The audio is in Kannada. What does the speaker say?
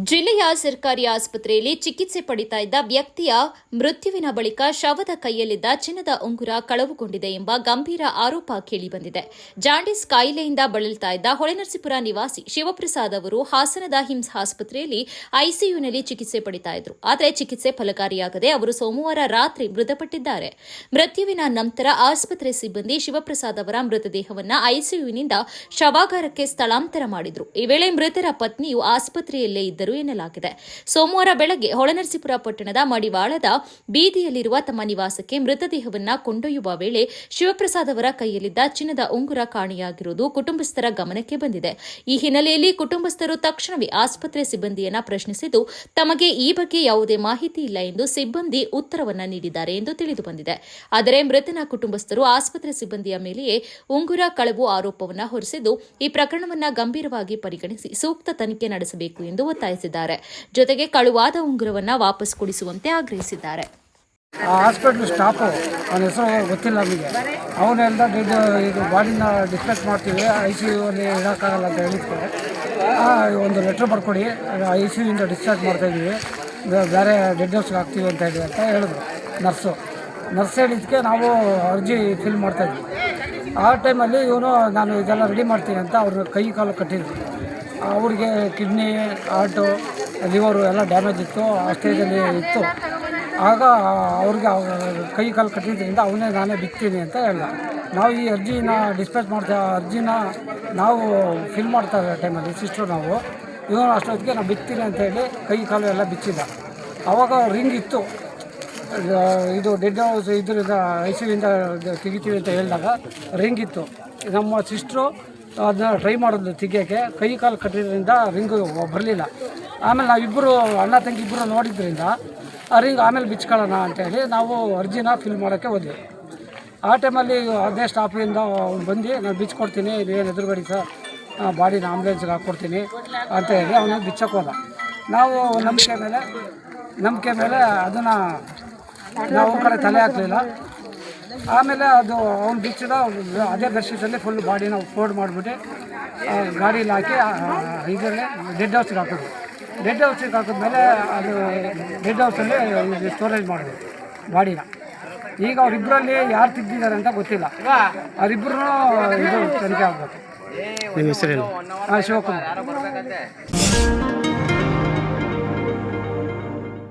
ಜಿಲ್ಲೆಯ ಸರ್ಕಾರಿ ಆಸ್ಪತ್ರೆಯಲ್ಲಿ ಚಿಕಿತ್ಸೆ ಪಡಿತಾ ಇದ್ದ ವ್ಯಕ್ತಿಯ ಮೃತ್ಯುವಿನ ಬಳಿಕ ಶವದ ಕೈಯಲ್ಲಿದ್ದ ಚಿನ್ನದ ಉಂಗುರ ಕಳವುಗೊಂಡಿದೆ ಎಂಬ ಗಂಭೀರ ಆರೋಪ ಕೇಳಿಬಂದಿದೆ. ಜಾಂಡೀಸ್ ಕಾಯಿಲೆಯಿಂದ ಬಳಲ್ತಾ ಇದ್ದ ಹೊಳೆನರಸೀಪುರ ನಿವಾಸಿ ಶಿವಪ್ರಸಾದ್ ಅವರು ಹಾಸನದ ಹಿಮ್ಸ್ ಆಸ್ಪತ್ರೆಯಲ್ಲಿ ಐಸಿಯುನಲ್ಲಿ ಚಿಕಿತ್ಸೆ ಪಡಿತಾ ಇದ್ರು. ಆದರೆ ಚಿಕಿತ್ಸೆ ಫಲಕಾರಿಯಾಗದೆ ಅವರು ಸೋಮವಾರ ರಾತ್ರಿ ಮೃತಪಟ್ಟಿದ್ದಾರೆ. ಮೃತ್ಯುವಿನ ನಂತರ ಆಸ್ಪತ್ರೆ ಸಿಬ್ಬಂದಿ ಶಿವಪ್ರಸಾದ್ ಅವರ ಮೃತದೇಹವನ್ನು ಐಸಿಯುನಿಂದ ಶವಾಗಾರಕ್ಕೆ ಸ್ಥಳಾಂತರ ಮಾಡಿದ್ರು. ಈ ವೇಳೆ ಮೃತರ ಪತ್ನಿಯು ಆಸ್ಪತ್ರೆಯಲ್ಲೇ ಇದ್ದರು ಎನ್ನಲಾಗಿದೆ. ಸೋಮವಾರ ಬೆಳಗ್ಗೆ ಹೊಳೆನರಸೀಪುರ ಪಟ್ಟಣದ ಮಡಿವಾಳದ ಬೀದಿಯಲ್ಲಿರುವ ತಮ್ಮ ನಿವಾಸಕ್ಕೆ ಮೃತದೇಹವನ್ನು ಕೊಂಡೊಯ್ಯುವ ವೇಳೆ ಶಿವಪ್ರಸಾದ್ ಅವರ ಕೈಯಲ್ಲಿದ್ದ ಚಿನ್ನದ ಉಂಗುರ ಕಾಣೆಯಾಗಿರುವುದು ಕುಟುಂಬಸ್ಥರ ಗಮನಕ್ಕೆ ಬಂದಿದೆ. ಈ ಹಿನ್ನೆಲೆಯಲ್ಲಿ ಕುಟುಂಬಸ್ಥರು ತಕ್ಷಣವೇ ಆಸ್ಪತ್ರೆ ಸಿಬ್ಬಂದಿಯನ್ನ ಪ್ರಶ್ನಿಸಿದ್ದು, ತಮಗೆ ಈ ಬಗ್ಗೆ ಯಾವುದೇ ಮಾಹಿತಿ ಇಲ್ಲ ಎಂದು ಸಿಬ್ಬಂದಿ ಉತ್ತರವನ್ನ ನೀಡಿದ್ದಾರೆ ಎಂದು ತಿಳಿದುಬಂದಿದೆ. ಆದರೆ ಮೃತನ ಕುಟುಂಬಸ್ಥರು ಆಸ್ಪತ್ರೆ ಸಿಬ್ಬಂದಿಯ ಮೇಲೆಯೇ ಉಂಗುರ ಕಳವು ಆರೋಪವನ್ನು ಹೊರಿಸಿದ್ದು, ಈ ಪ್ರಕರಣವನ್ನು ಗಂಭೀರವಾಗಿ ಪರಿಗಣಿಸಿ ಸೂಕ್ತ ತನಿಖೆ ನಡೆಸಬೇಕು ಎಂದು ಒತ್ತಾಯಿಸಿದ್ದಾರೆ. ಜೊತೆಗೆ ಕಳುವಾದ ಉಂಗುರವನ್ನು ವಾಪಸ್ ಕೊಡಿಸುವಂತೆ ಆಗ್ರಹಿಸಿದ್ದಾರೆ. ಹಾಸ್ಪಿಟ್ಲ್ ಸ್ಟಾಫು ಅವನ ಹೆಸರು ಗೊತ್ತಿಲ್ಲ ನಮಗೆ. ಅವನೆಲ್ಲ ಇದು ಬಾಡಿನ ಡಿಸ್ಕಸ್ ಮಾಡ್ತೀವಿ, ICU ಅಲ್ಲಿ ಇಡೋಕ್ಕಾಗಲ್ಲ ಅಂತ ಹೇಳಿದ್ದೆ. ಒಂದು ಲೆಟ್ರ್ ಬರ್ಕೊಡಿ, ICU ಇಂದ ಡಿಸ್ಚಾರ್ಜ್ ಮಾಡ್ತಾಯಿದ್ದೀವಿ, ಬೇರೆ ಡೆಡ್ ಹೌಸ್ಗೆ ಹಾಕ್ತೀವಿ ಅಂತ ಹೇಳಿ ಅಂತ ಹೇಳಿದ್ರು ನರ್ಸ್ ಹೇಳಿದ್ದಕ್ಕೆ ನಾವು ಅರ್ಜಿ ಫಿಲ್ ಮಾಡ್ತಾಯಿದ್ವಿ. ಆ ಟೈಮಲ್ಲಿ ಇವನು ನಾನು ಇದೆಲ್ಲ ರೆಡಿ ಮಾಡ್ತೀನಿ ಅಂತ ಅವ್ರ ಕೈ ಕಾಲು ಕಟ್ಟಿದ್ರು. ಅವ್ರಿಗೆ ಕಿಡ್ನಿ, ಹಾರ್ಟು, ಲಿವರು ಎಲ್ಲ ಡ್ಯಾಮೇಜ್ ಇತ್ತು, ಆ ಸ್ಟೇಜಲ್ಲಿ ಇತ್ತು. ಆಗ ಅವ್ರಿಗೆ ಕೈ ಕಾಲು ಕಟ್ಟಿದ್ದರಿಂದ ನಾನೇ ಬಿಡ್ತೀನಿ ಅಂತ ಹೇಳ್ದ. ನಾವು ಈ ಅರ್ಜಿನ ಡಿಸ್ಪ್ಯಾಚ್ ಅರ್ಜಿನ ನಾವು ಫಿಲ್ ಮಾಡ್ತಾ ಇದ್ದ ಟೈಮಲ್ಲಿ ಸಿಸ್ಟ್ರು ನಾವು ಇವನು ಅಷ್ಟೊತ್ತಿಗೆ ನಾವು ಬಿಡ್ತೀನಿ ಅಂತ ಹೇಳಿ ಕೈ ಕಾಲು ಎಲ್ಲ ಬಿಚ್ಚಿದ್ದ. ಆವಾಗ ರಿಂಗ್ ಇತ್ತು, ಇದು ಡೆಡ್ ಹೌಸ್ ಇದರಿಂದ ICUಯಿಂದ ತೆಗಿತೀವಿ ಅಂತ ಹೇಳಿದಾಗ ರಿಂಗ್ ಇತ್ತು. ನಮ್ಮ ಸಿಸ್ಟ್ರು ಅದನ್ನ ಟ್ರೈ ಮಾಡೋದು ತೆಗಿಯೋಕ್ಕೆ, ಕೈ ಕಾಲು ಕಟ್ಟಿದ್ರಿಂದ ರಿಂಗು ಬರಲಿಲ್ಲ. ಆಮೇಲೆ ನಾವಿಬ್ಬರು ಅಣ್ಣ ತಂಗಿ ಇಬ್ಬರು ನೋಡಿದ್ರಿಂದ ಆ ರಿಂಗ್ ಆಮೇಲೆ ಬಿಚ್ಕೊಳ್ಳೋಣ ಅಂತೇಳಿ ನಾವು ಅರ್ಜಿನ ಫಿಲ್ ಮಾಡೋಕ್ಕೆ ಹೋದ್ವಿ. ಆ ಟೈಮಲ್ಲಿ ಅದೇ ಸ್ಟಾಫಿಂದ ಬಂದು ನಾನು ಬಿಚ್ಕೊಡ್ತೀನಿ, ಏನು ಎದುರುಗಡೆ ಸರ್ ಬಾಡಿನ ಆಂಬುಲೆನ್ಸ್ಗೆ ಹಾಕ್ಕೊಡ್ತೀನಿ ಅಂತ ಹೇಳಿ ಅವನು ಬಿಚ್ಚಕ್ಕೆ ಹೋದ. ನಾವು ನಂಬಿಕೆ ಮೇಲೆ ಅದನ್ನು ನಾವು ಕಡೆ ತಲೆ ಹಾಕಲಿಲ್ಲ. ಆಮೇಲೆ ಅದು ಅವ್ನು ಬಿಚ್ಚಿದ ಅದೇ ಬೆಡ್ಶೀಟಲ್ಲಿ ಫುಲ್ ಬಾಡಿನ ಫೋಲ್ಡ್ ಮಾಡಿಬಿಟ್ಟು ಗಾಡೀಲಿ ಹಾಕಿ ಇದರಲ್ಲಿ ಡೆಡ್ ಹೌಸ್ಗೆ ಹಾಕಿದ್ವಿ. ಡೆಡ್ ಹೌಸ್ಗೆ ಹಾಕಿದ್ಮೇಲೆ ಅದು ಡೆಡ್ ಹೌಸಲ್ಲಿ ಸ್ಟೋರೇಜ್ ಮಾಡಿದ್ವಿ ಬಾಡಿನ. ಈಗ ಅವರಿಬ್ಬರಲ್ಲಿ ಯಾರು ತಿದ್ದಿದ್ದಾರೆ ಅಂತ ಗೊತ್ತಿಲ್ಲ. ಅವರಿಬ್ಬರೂ ಇದು ತನಿಖೆ ಆಗಬೇಕು. ನಿಮ್ಮ ಹೆಸರೇನು? ಶಿವಕುಮಾರ್.